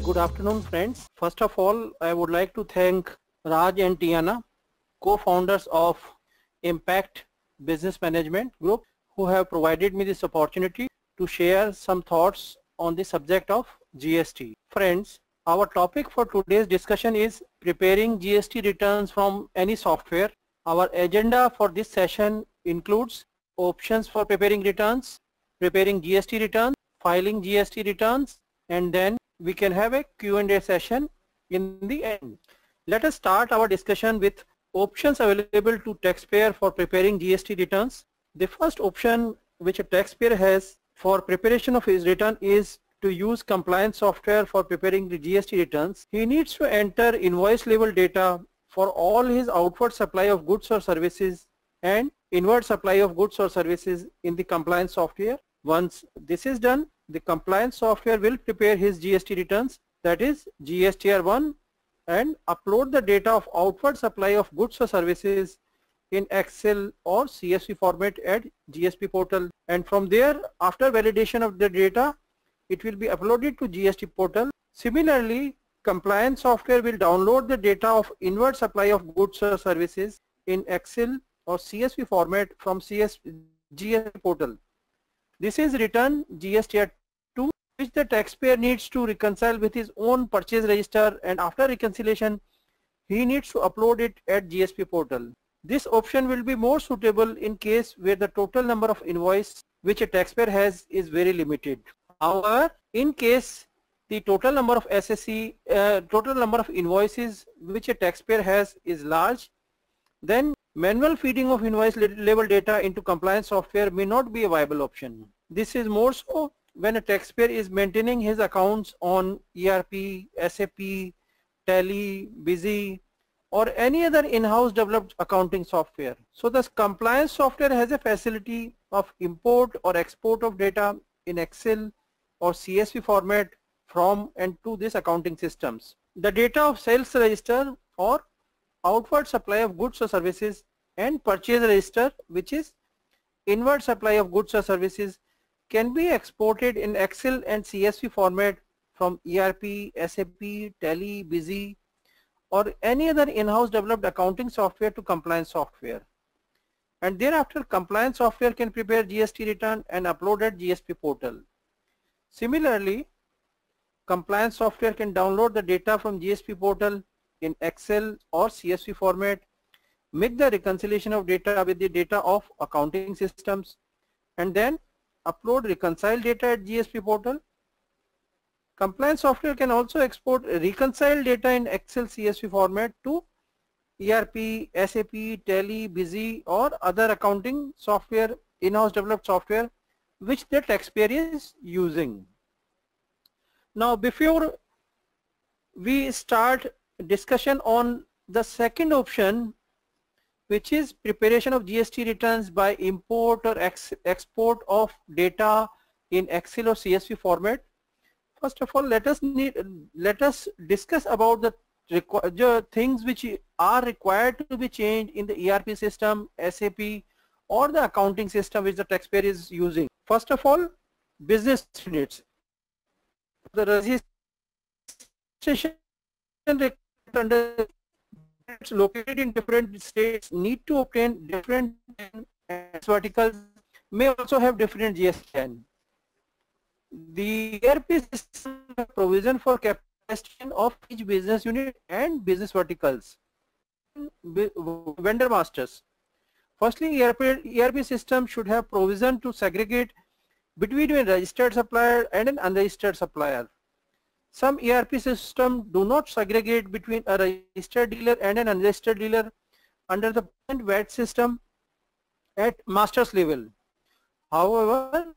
Good afternoon, friends. First of all, I would like to thank Raj and Tiana, co-founders of Impact Business Management Group, who have provided me this opportunity to share some thoughts on the subject of GST. Friends, our topic for today's discussion is preparing GST returns from any software. Our agenda for this session includes options for preparing returns, preparing GST returns, filing GST returns, and then we can have a Q&A session in the end. Let us start our discussion with options available to taxpayer for preparing GST returns. The first option which a taxpayer has for preparation of his return is to use compliance software for preparing the GST returns. He needs to enter invoice level data for all his outward supply of goods or services and inward supply of goods or services in the compliance software. Once this is done, the compliance software will prepare his GST returns, that is GSTR1, and upload the data of outward supply of goods or services in Excel or CSV format at GSP portal, and from there, after validation of the data, it will be uploaded to GST portal. Similarly, compliance software will download the data of inward supply of goods or services in Excel or CSV format from GST portal. This is return GSTR2, which the taxpayer needs to reconcile with his own purchase register, and after reconciliation he needs to upload it at GSP portal. This option will be more suitable in case where the total number of invoice which a taxpayer has is very limited. However, in case the total number of total number of invoices which a taxpayer has is large, then manual feeding of invoice level data into compliance software may not be a viable option. This is more so when a taxpayer is maintaining his accounts on ERP, SAP, Tally, Busy, or any other in-house developed accounting software. So this compliance software has a facility of import or export of data in Excel or CSV format from and to these accounting systems. The data of sales register or outward supply of goods or services and purchase register, which is inward supply of goods or services, can be exported in Excel and CSV format from ERP, SAP, Tally, Busy, or any other in-house developed accounting software to compliance software. And thereafter, compliance software can prepare GST return and upload at GSP portal. Similarly, compliance software can download the data from GSP portal in Excel or CSV format, make the reconciliation of data with the data of accounting systems, and then upload reconciled data at GSP portal. Compliance software can also export reconciled data in Excel CSV format to ERP, SAP, Tally, Busy, or other accounting software, in-house developed software which the taxpayer is using. Now, before we start discussion on the second option, which is preparation of GST returns by import or export of data in Excel or CSV format, first of all, let us discuss about the things which are required to be changed in the ERP system, SAP, or the accounting system which the taxpayer is using. First of all, business units. The registration under it's located in different states need to obtain different verticals, may also have different GSTN. The ERP system provision for capacity of each business unit and business verticals. Vendor masters. Firstly, ERP system should have provision to segregate between a registered supplier and an unregistered supplier. Some ERP systems do not segregate between a registered dealer and an unregistered dealer under the VAT system at masters level. However,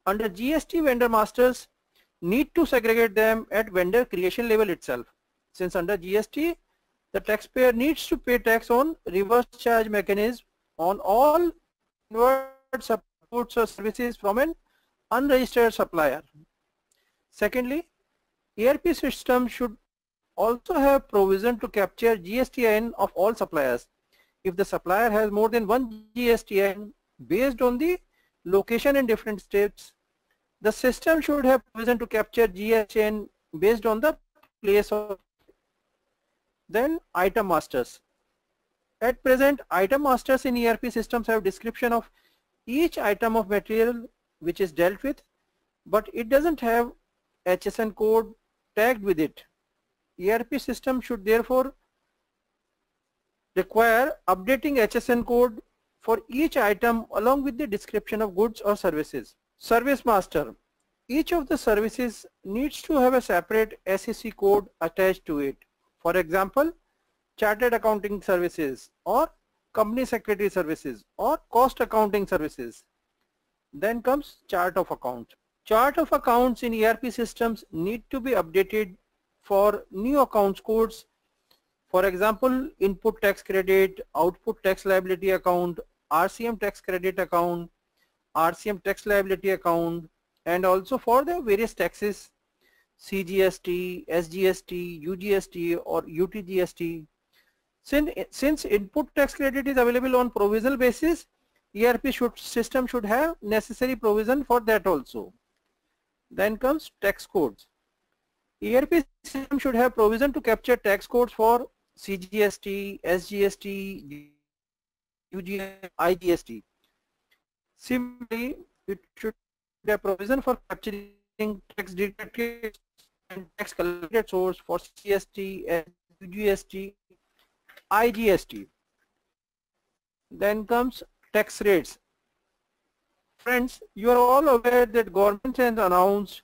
under GST, vendor masters need to segregate them at vendor creation level itself, since under GST the taxpayer needs to pay tax on reverse charge mechanism on all inward goods or services from an unregistered supplier. Secondly, ERP system should also have provision to capture GSTN of all suppliers. If the supplier has more than one GSTN based on the location in different states, the system should have provision to capture GSTN based on the place of. Then item masters. At present, item masters in ERP systems have description of each item of material which is dealt with, but it doesn't have HSN code tagged with it. ERP system should therefore require updating HSN code for each item along with the description of goods or services. Service master. Each of the services needs to have a separate SEC code attached to it. For example, chartered accounting services or company secretary services or cost accounting services. Then comes chart of account. Chart of accounts in ERP systems need to be updated for new accounts codes. For example, input tax credit, output tax liability account, RCM tax credit account, RCM tax liability account, and also for the various taxes, CGST, SGST, UGST or UTGST. Since input tax credit is available on provisional basis, ERP system should have necessary provision for that also. Then comes tax codes. ERP system should have provision to capture tax codes for CGST, SGST, UGST, IGST. Similarly, it should have provision for capturing tax deducted and tax collected source for CGST, UGST, IGST. Then comes tax rates. Friends, you are all aware that government has announced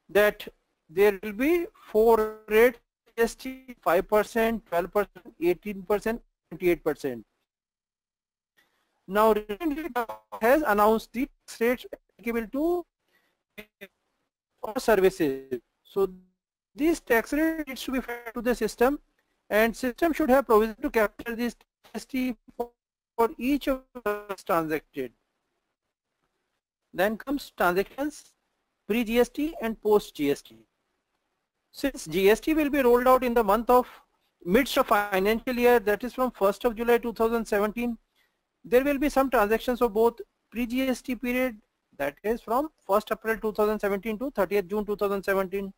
that there will be 4 rates: GST, 5%, 12%, 18%, 28%. Now recently has announced the tax rates applicable to services. So these tax rates needs to be fed to the system, and system should have provision to capture this GST for each of the transacted. Then comes transactions pre-GST and post-GST. Since GST will be rolled out in the midst of financial year, that is from 1st of July 2017, there will be some transactions of both pre-GST period, that is from 1st April 2017 to 30th June 2017,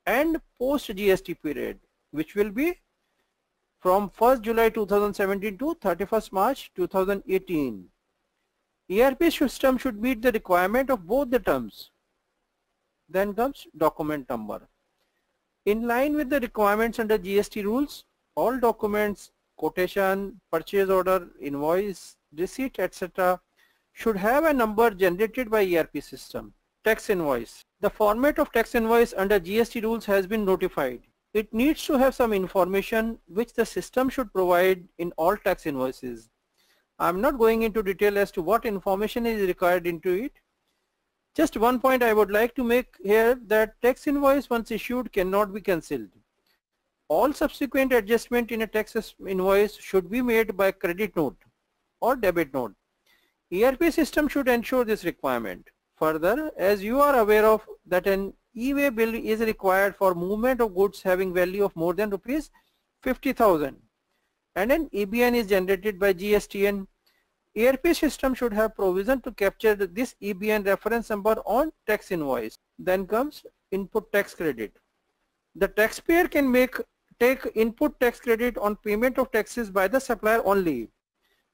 and post-GST period, which will be from 1st July 2017 to 31st March 2018. ERP system should meet the requirement of both the terms. Then comes document number. In line with the requirements under GST rules, all documents, quotation, purchase order, invoice, receipt, etc. should have a number generated by ERP system. Tax invoice. The format of tax invoice under GST rules has been notified. It needs to have some information which the system should provide in all tax invoices. I am not going into detail as to what information is required into it. Just one point I would like to make here, that tax invoice once issued cannot be cancelled. All subsequent adjustment in a tax invoice should be made by credit note or debit note. ERP system should ensure this requirement. Further, as you are aware of that an e-way bill is required for movement of goods having value of more than rupees 50,000, and an EBN is generated by GSTN. ERP system should have provision to capture this EBN reference number on tax invoice. Then comes input tax credit. The taxpayer can take input tax credit on payment of taxes by the supplier only,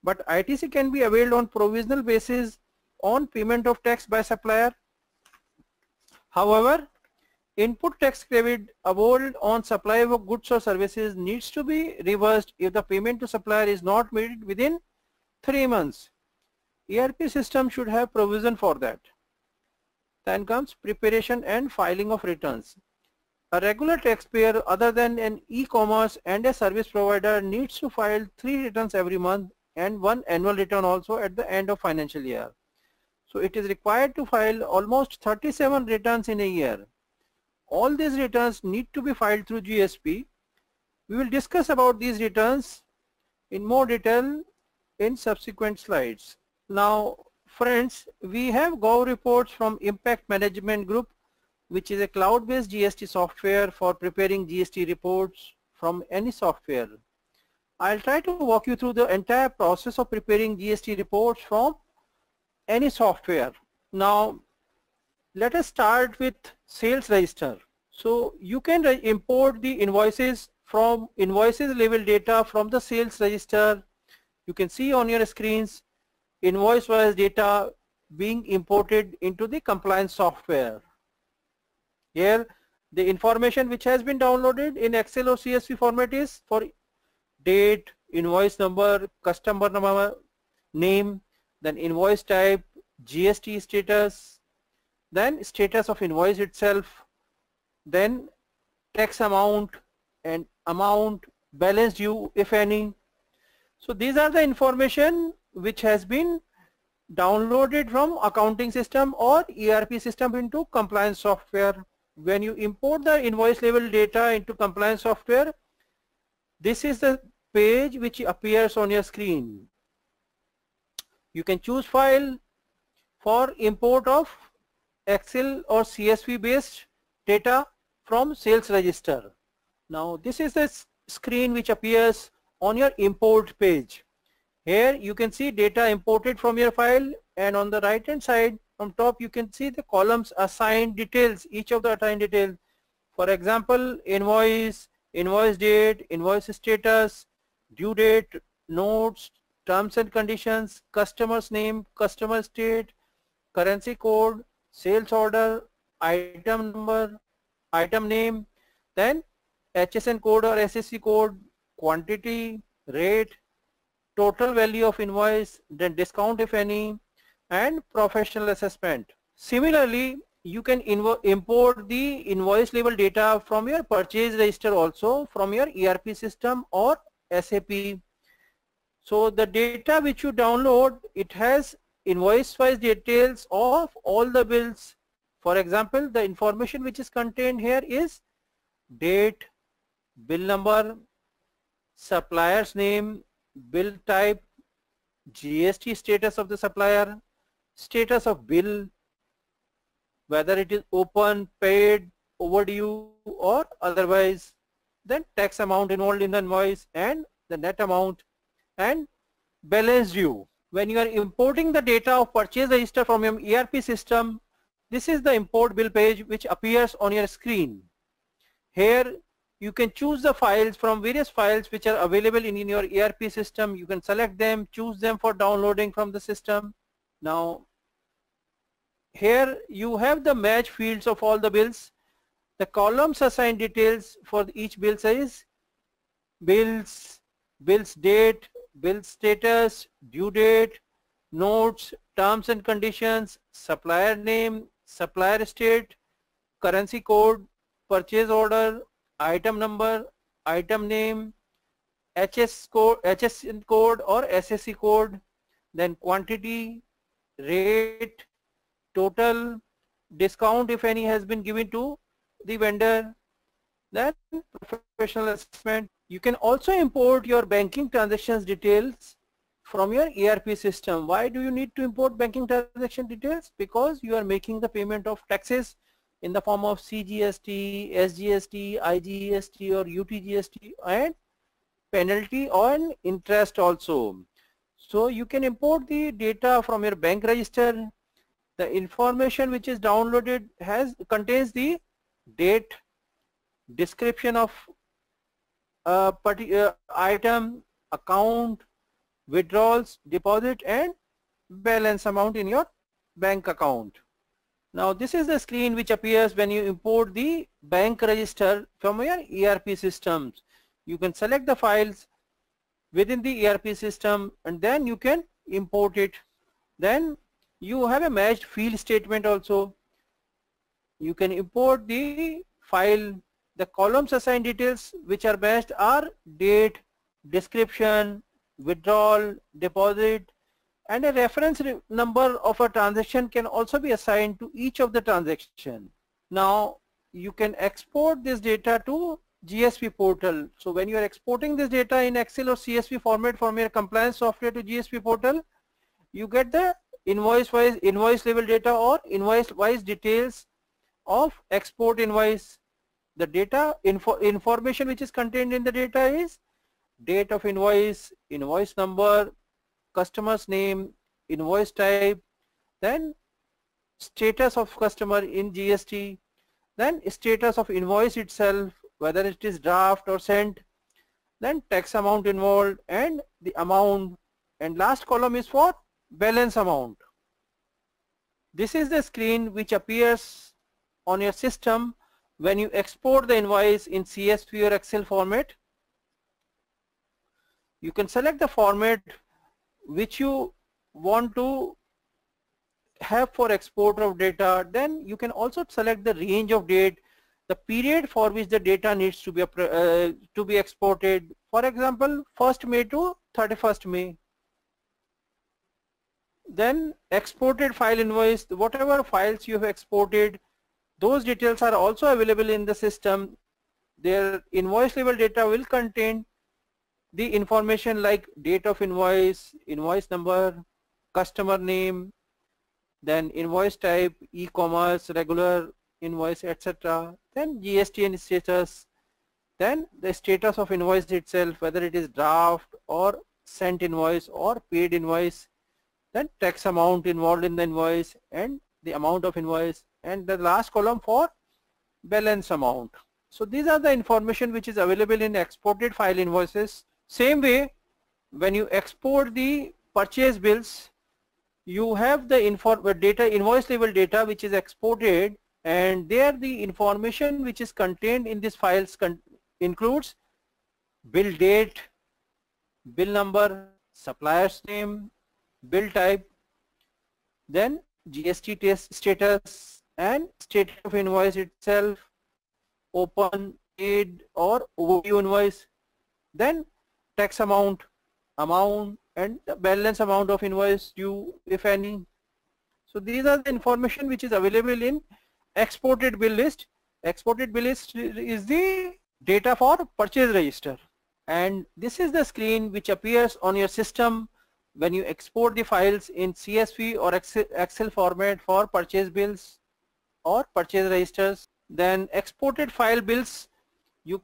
but ITC can be availed on provisional basis on payment of tax by supplier. However, input tax credit availed on supply of goods or services needs to be reversed if the payment to supplier is not made within 3 months. ERP system should have provision for that. Then comes preparation and filing of returns. A regular taxpayer other than an e-commerce and a service provider needs to file 3 returns every month and 1 annual return also at the end of financial year. So it is required to file almost 37 returns in a year. All these returns need to be filed through GSP. We will discuss about these returns in more detail in subsequent slides. Now friends, we have Go reports from Impact Management Group, which is a cloud-based GST software for preparing GST reports from any software. I'll try to walk you through the entire process of preparing GST reports from any software. Now let us start with sales register. So you can import the invoices from invoices level data from the sales register. You can see on your screens invoice wise data being imported into the compliance software. Here the information which has been downloaded in Excel or CSV format is for date, invoice number, customer number, name, then invoice type, GST status, then status of invoice itself, then tax amount and amount, balance due if any. So these are the information which has been downloaded from accounting system or ERP system into compliance software. When you import the invoice level data into compliance software, this is the page which appears on your screen. You can choose file for import of Excel or CSV based data from sales register. Now this is the screen which appears on your import page. Here you can see data imported from your file, and on the right hand side from top you can see the columns assigned details, each of the assigned details. For example, invoice, invoice date, invoice status, due date, notes, terms and conditions, customer's name, customer state, currency code, sales order, item number, item name, then HSN code or SSC code, quantity, rate, total value of invoice, then discount if any, and professional assessment. Similarly, you can import the invoice level data from your purchase register also from your ERP system or SAP. So the data which you download, it has invoice wise details of all the bills. For example, the information which is contained here is date, bill number, supplier's name, bill type, GST status of the supplier, status of bill, whether it is open, paid, overdue or otherwise, then tax amount involved in the invoice and the net amount, and balance due. When you are importing the data of purchase register from your ERP system, this is the import bill page which appears on your screen. Here you can choose the files from various files which are available in your ERP system. You can select them, choose them for downloading from the system. Now here you have the match fields of all the bills. The columns assign details for each bill size, bills, bill's date, bill status, due date, notes, terms and conditions, supplier name, supplier state, currency code, purchase order, item number, item name, HSN code or SSC code, then quantity, rate, total, discount if any has been given to the vendor, then professional assessment. You can also import your banking transactions details from your ERP system. Why do you need to import banking transaction details? Because you are making the payment of taxes in the form of CGST, SGST, IGST or UTGST, and penalty on interest also. So you can import the data from your bank register. The information which is downloaded contains the date, description of a particular item, account, withdrawals, deposit and balance amount in your bank account. Now this is the screen which appears when you import the bank register from your ERP systems. You can select the files within the ERP system and then you can import it. Then you have a matched field statement also. You can import the file. The columns assigned details which are matched are date, description, withdrawal, deposit, and a reference number of a transaction can also be assigned to each of the transaction. Now you can export this data to GSP portal. So when you are exporting this data in Excel or CSV format from your compliance software to GSP portal, you get the invoice level data or invoice wise details of export invoice. The data information which is contained in the data is date of invoice, invoice number, customer's name, invoice type, then status of customer in GST, then status of invoice itself, whether it is draft or sent, then tax amount involved and the amount, and last column is for balance amount. This is the screen which appears on your system when you export the invoice in CSV or Excel format. You can select the format which you want to have for export of data. Then you can also select the range of date, the period for which the data needs to be exported. For example, 1st May to 31st May. Then exported file invoice, whatever files you have exported, those details are also available in the system. Their invoice level data will contain the information like date of invoice, invoice number, customer name, then invoice type, e-commerce, regular invoice, etc. Then GST and status, then the status of invoice itself, whether it is draft or sent invoice or paid invoice, then tax amount involved in the invoice and the amount of invoice, and the last column for balance amount. So these are the information which is available in exported file invoices. Same way, when you export the purchase bills, you have the invoice level data which is exported, and there the information which is contained in these files includes bill date, bill number, supplier's name, bill type, then GST status and status of invoice itself, open, paid or overdue invoice, then tax amount, and the balance amount of invoice due, if any. So these are the information which is available in exported bill list. Exported bill list is the data for purchase register, and this is the screen which appears on your system when you export the files in CSV or Excel format for purchase bills or purchase registers. Then exported file bills, you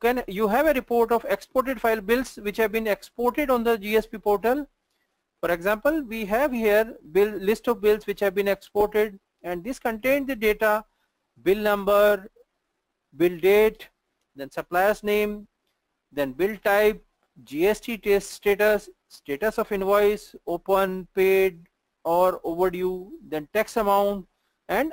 have a report of exported file bills which have been exported on the GSP portal. For example, we have here list of bills which have been exported, and this contains the data, bill number, bill date, then supplier's name, then bill type, GST status, status of invoice, open, paid or overdue, then tax amount, and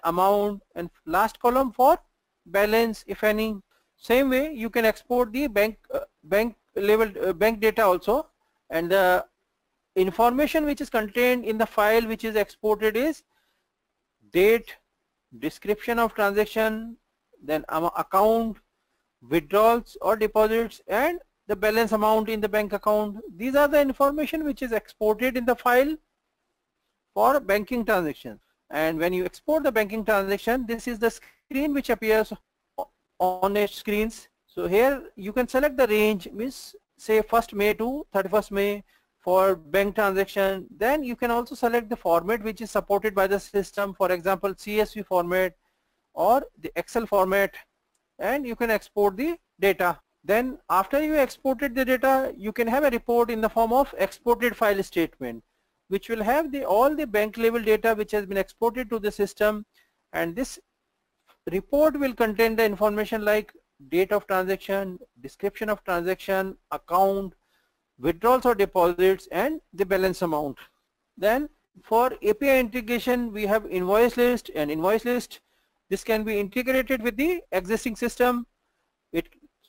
last column for balance, if any. Same way you can export the bank level bank data also, and the information which is contained in the file which is exported is date, description of transaction, then account, withdrawals or deposits, and the balance amount in the bank account. These are the information which is exported in the file for banking transactions. And when you export the banking transaction, this is the screen which appears on your screens. So here you can select the range, means say 1st May to 31st May for bank transaction. Then you can also select the format which is supported by the system, for example CSV format or the Excel format, and you can export the data. Then after you exported the data, you can have a report in the form of exported file statement, which will have all the bank level data which has been exported to the system, and this report will contain the information like date of transaction, description of transaction, account, withdrawals or deposits, and the balance amount. Then for API integration, we have invoice list and invoice list. This can be integrated with the existing system.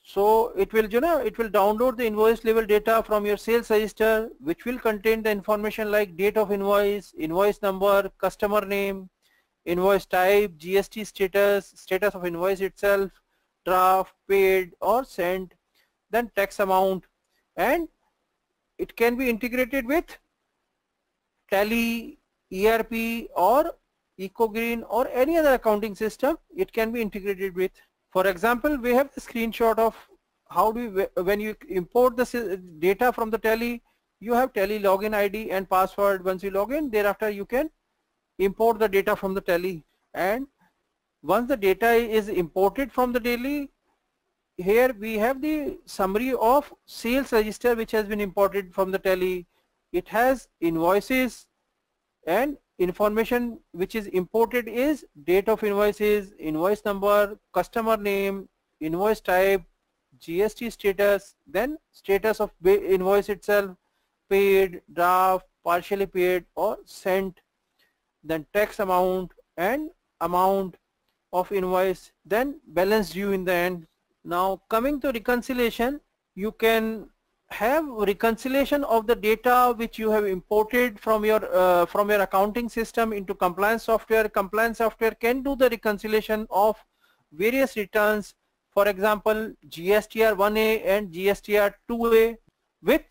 So it will download the invoice level data from your sales register, which will contain the information like date of invoice, invoice number, customer name, invoice type, GST status, status of invoice itself, draft, paid or sent, then tax amount, and it can be integrated with Tally, ERP or EcoGreen or any other accounting system it can be integrated with. For example, we have the screenshot of how when you import the data from the Tally, you have Tally login ID and password. Once you log in, thereafter you can import the data from the Tally, and once the data is imported from the Tally, here we have the summary of sales register which has been imported from the Tally. It has invoices and information which is imported is date of invoices, invoice number, customer name, invoice type, GST status, then status of invoice itself, paid, draft, partially paid or sent, then tax amount and amount of invoice, then balance due in the end. Now coming to reconciliation, you can have reconciliation of the data which you have imported from your accounting system into compliance software. Compliance software can do the reconciliation of various returns, for example GSTR 1A and GSTR 2A with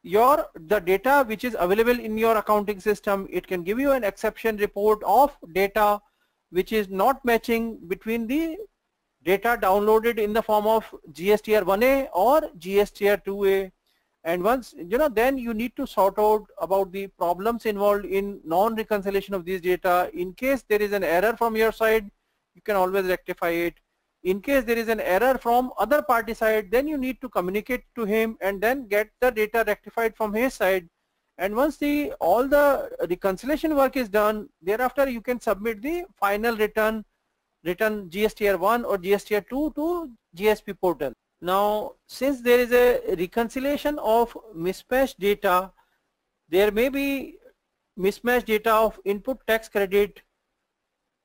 the data which is available in your accounting system. It can give you an exception report of data which is not matching between the data downloaded in the form of GSTR 1A or GSTR 2A. And once then you need to sort out about the problems involved in non-reconciliation of these data. In case there is an error from your side, you can always rectify it. In case there is an error from other party side, then you need to communicate to him and then get the data rectified from his side. And once all the reconciliation work is done, thereafter you can submit the final return GSTR 1 or GSTR 2 to GSP portal. Now since there is a reconciliation of mismatched data, there may be mismatched data of input tax credit.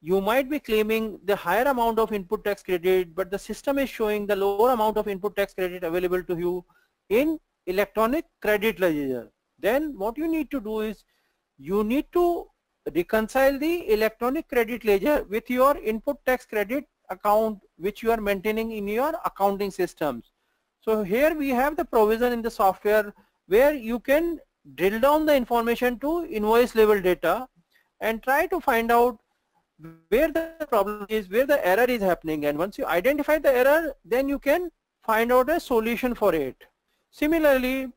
You might be claiming the higher amount of input tax credit, but the system is showing the lower amount of input tax credit available to you in electronic credit ledger. Then what you need to do is you need to reconcile the electronic credit ledger with your input tax credit account which you are maintaining in your accounting systems. So here we have the provision in the software where you can drill down the information to invoice level data and try to find out where the problem is, where the error is happening, and once you identify the error, then you can find out a solution for it. Similarly,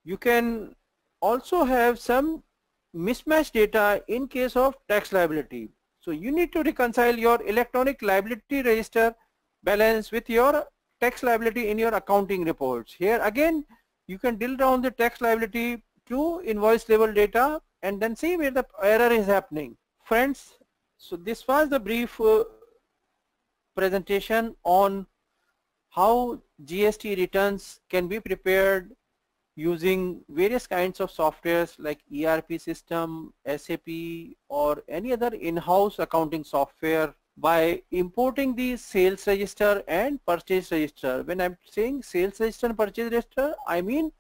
you can also have some mismatched data in case of tax liability. So you need to reconcile your electronic liability register balance with your tax liability in your accounting reports. Here again you can drill down the tax liability to invoice level data and then see where the error is happening. Friends, so this was the brief presentation on how GST returns can be prepared using various kinds of softwares like ERP system, SAP or any other in-house accounting software by importing the sales register and purchase register. When I'm saying sales register and purchase register, I mean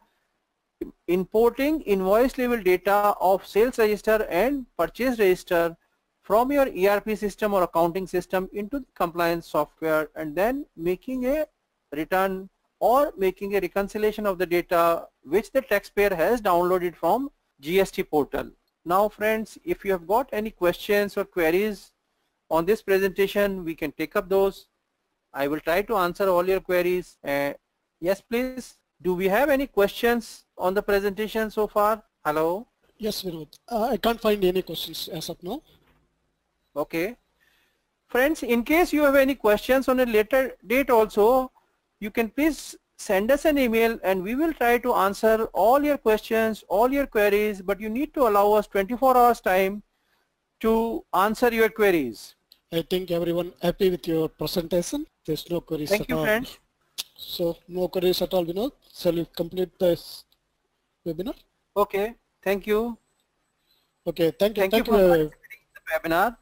importing invoice level data of sales register and purchase register from your ERP system or accounting system into the compliance software and then making a return or making a reconciliation of the data which the taxpayer has downloaded from GST portal. Now friends, if you have got any questions or queries on this presentation, we can take up those. I will try to answer all your queries. Yes please, do we have any questions on the presentation so far? Hello? Yes Vinod, I can't find any questions as of now. Okay. Friends, in case you have any questions on a later date also, you can please send us an email and we will try to answer all your questions, all your queries, but you need to allow us 24 hours time to answer your queries. I think everyone happy with your presentation. There's no queries Thank at you, all. friends. So no queries at all, Vinod. Shall we complete this webinar? Okay. Thank you. Okay. Thank you. Thank you for participating in the webinar.